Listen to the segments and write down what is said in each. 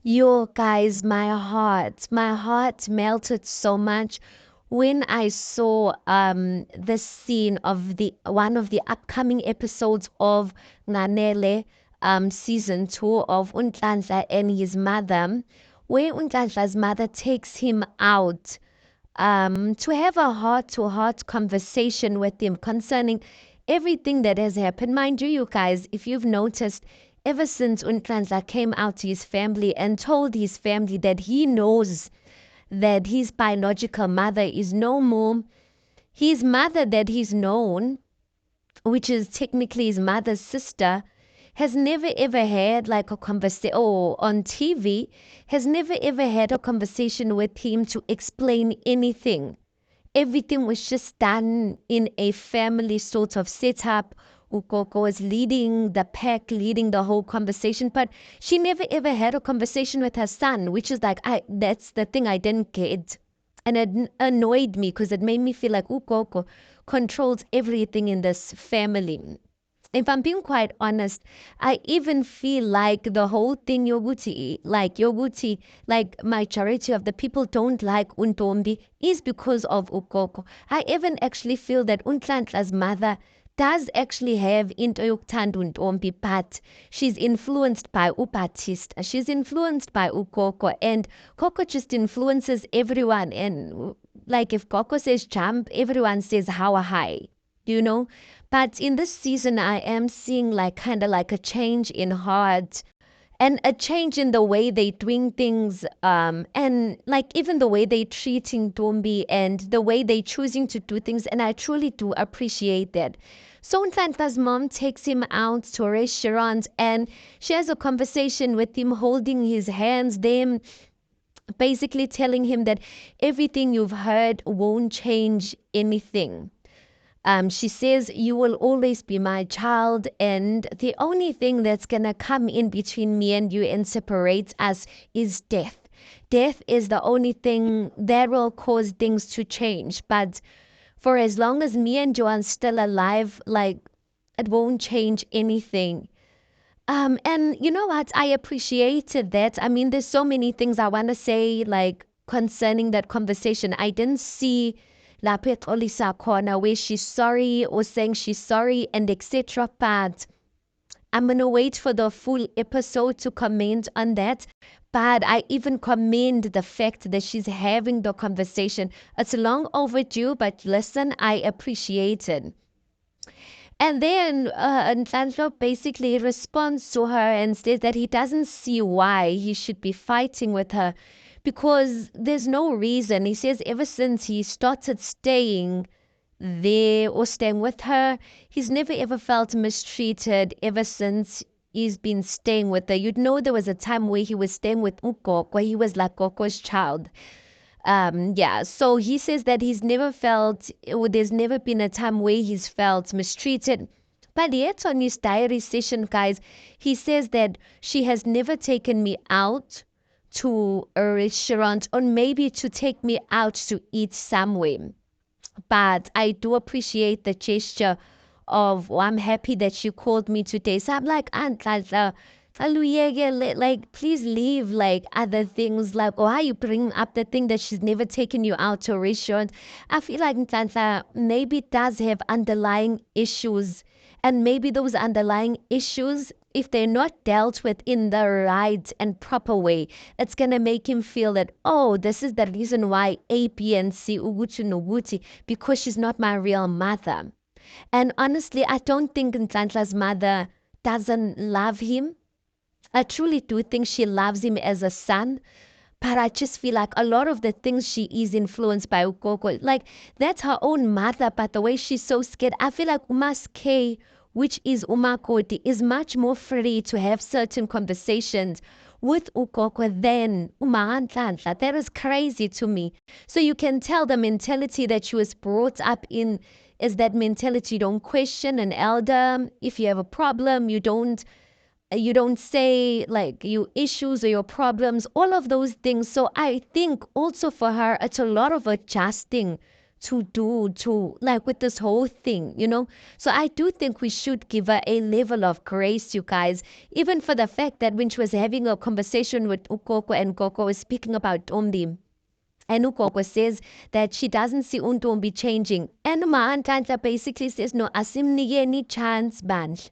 Yo, guys, my heart melted so much when I saw the scene of the one of the upcoming episodes of Nanele season 2 of Unhlanhla and his mother, where Unhlanhla's mother takes him out to have a heart-to-heart conversation with him concerning everything that has happened. Mind you, you guys, if you've noticed, ever since Unhlanhla came out to his family and told his family that he knows that his biological mother is no more his mother that he's known, which is technically his mother's sister, has never ever had like a conversation or on TV, has never ever had a conversation with him to explain anything. Everything was just done in a family sort of setup. Ukoko was leading the pack, leading the whole conversation, but she never ever had a conversation with her son, which is like, that's the thing I didn't get. And it annoyed me because it made me feel like Ukoko controls everything in this family. If I'm being quite honest, I even feel like the whole thing Yoguti, like majority of the people don't like Untombi is because of Ukoko. I even actually feel that Unhlanhla's mother does actually have into yokuthanda Untombi, but she's influenced by Ubatista. She's influenced by Ukoko, and Koko just influences everyone. And like if Koko says jump, everyone says how high, you know? But in this season, I am seeing like kind of like a change in heart and a change in the way they doing things, and like even the way they treating Dombi and the way they choosing to do things. And I truly do appreciate that. So Nhlanhla's mom takes him out to a restaurant and she has a conversation with him, holding his hands, them basically telling him that everything you've heard won't change anything. She says, you will always be my child, and the only thing that's going to come in between me and you and separate us is death. Death is the only thing that will cause things to change. But for as long as me and you are still alive, like, it won't change anything. And you know what? I appreciated that. I mean, there's so many things I want to say, like, concerning that conversation. I didn't see lapho exolisa khona where she's sorry or saying she's sorry and etc. But I'm gonna wait for the full episode to comment on that. But I even commend the fact that she's having the conversation. It's long overdue, but listen, I appreciate it. And then Nhlanhla basically responds to her and says that he doesn't see why he should be fighting with her because there's no reason. He says ever since he started staying there or staying with her, he's never ever felt mistreated ever since he's been staying with her. You'd know there was a time where he was staying with Ukok, where he was like Koko's child. Yeah, so he says that he's never felt, or there's never been a time where he's felt mistreated. But yet, on his diary session, guys, he says that she has never taken me out to a restaurant or maybe to take me out to eat somewhere. But I do appreciate the gesture of, oh, I'm happy that she called me today. So I'm like, Aunt Lala, Aluyege, like, please leave like other things, like, why you bring up the thing that she's never taken you out to a restaurant. I feel like Ntanhla maybe does have underlying issues, and maybe those underlying issues, if they're not dealt with in the right and proper way, it's gonna make him feel that, oh, this is the reason why A, B, and C, Uguchi Noguchi, because she's not my real mother. And honestly, I don't think Nhlanhla's mother doesn't love him. I truly do think she loves him as a son, but I just feel like a lot of the things she is influenced by Ukoko, like that's her own mother, but the way she's so scared, I feel like Umas K, which is Umakoti, is much more free to have certain conversations with Ukoko than Umahanhlanhla. That is crazy to me. So you can tell the mentality that she was brought up in is that mentality. You don't question an elder. If you have a problem, you don't say like your issues or your problems, all of those things. So I think also for her, it's a lot of adjusting to do to like with this whole thing, you know? So I do think we should give her a level of grace, you guys, even for the fact that when she was having a conversation with Ukoko and Koko was speaking about Tomdi. And Ukoko says that she doesn't see Untombi changing. And Maantanta basically says, no, asimnige any chance, Banj.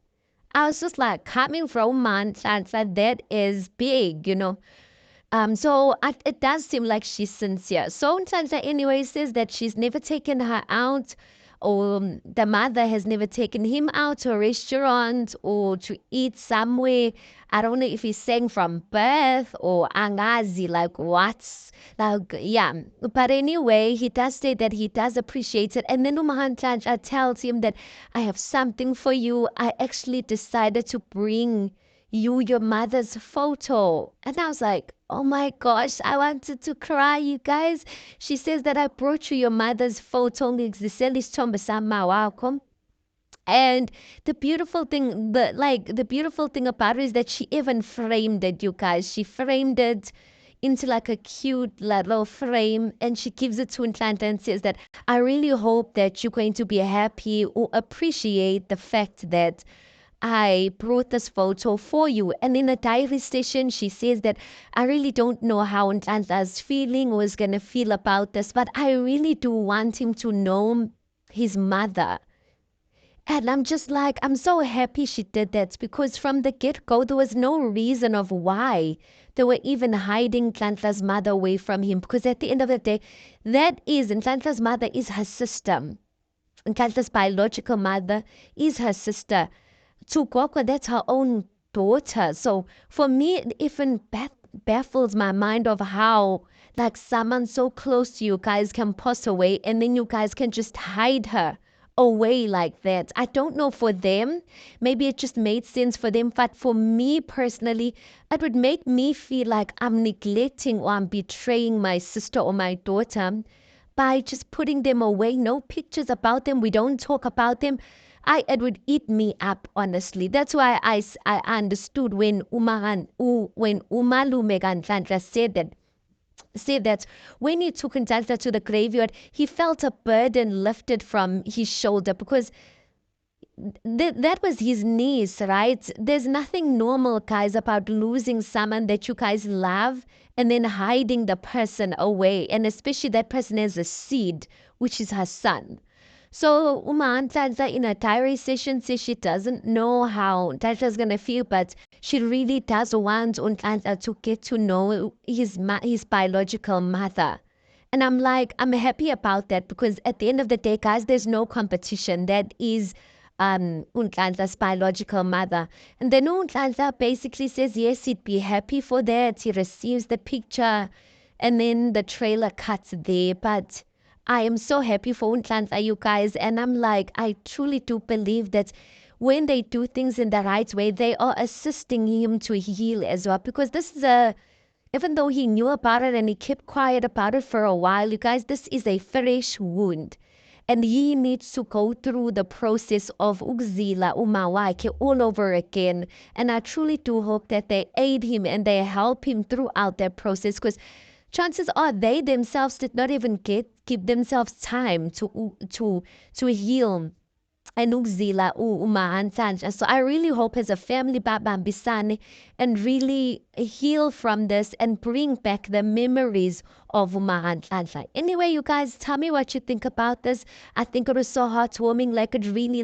I was just like, coming from Maantanta, that is big, you know. It does seem like she's sincere. So Ntanta anyway says that she's never taken her out, or the mother has never taken him out to a restaurant or to eat somewhere. I don't know if he's saying from birth or angazi, like what's like, yeah. But anyway, he does say that he does appreciate it. And then Umahantanja tells him that I have something for you. I actually decided to bring your mother's photo. And I was like, oh my gosh, I wanted to cry, you guys. She says that I brought you your mother's photo. And the beautiful thing about it is that she even framed it, you guys. She framed it into like a cute little frame, and she gives it to Ntlanta and says that I really hope that you're going to be happy or appreciate the fact that I brought this photo for you. And in a diary session, she says that I really don't know how Ntlanta's feeling was going to feel about this, but I really do want him to know his mother. And I'm just like, I'm so happy she did that, because from the get-go, there was no reason of why they were even hiding Ntlanta's mother away from him. Because at the end of the day, Ntlanta's mother is her sister. Ntlanta's biological mother is her sister. To Koko, that's her own daughter. So for me, it even baffles my mind of how like someone so close to you guys can pass away and then you guys can just hide her away like that. I don't know for them. Maybe it just made sense for them. But for me personally, it would make me feel like I'm neglecting or I'm betraying my sister or my daughter by just putting them away. No pictures about them. We don't talk about them. It would eat me up, honestly. That's why I understood when Umalume Gantlanta said that when he took Ntanta to the graveyard, he felt a burden lifted from his shoulder, because that was his niece, right? There's nothing normal, guys, about losing someone that you guys love and then hiding the person away, and especially that person has a seed, which is her son. So Uma Ntlanhla in a diary session says she doesn't know how Ntlanhla's gonna feel, but she really does want Ntlanhla to get to know his biological mother. And I'm like, I'm happy about that, because at the end of the day, guys, there's no competition. That is Ntlanhla's biological mother. And then Ntlanhla basically says, yes, he'd be happy for that. He receives the picture, and then the trailer cuts there. But I am so happy for Ntlanhla, you guys. And I'm like, I truly do believe that when they do things in the right way, they are assisting him to heal as well. Because this is even though he knew about it and he kept quiet about it for a while, you guys, this is a fresh wound. And he needs to go through the process of ukuzila umawakhe all over again. And I truly do hope that they aid him and they help him throughout that process, because chances are they themselves did not even give themselves time to heal and ukuzila uMahantlanhla. So I really hope as a family babambisane and really heal from this and bring back the memories of uMahantlanhla. Anyway, you guys, tell me what you think about this. I think it was so heartwarming. Like, it really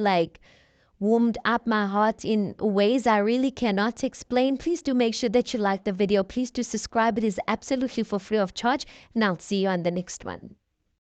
warmed up my heart in ways I really cannot explain. Please do make sure that you like the video. Please do subscribe. It is absolutely for free of charge. And I'll see you on the next one.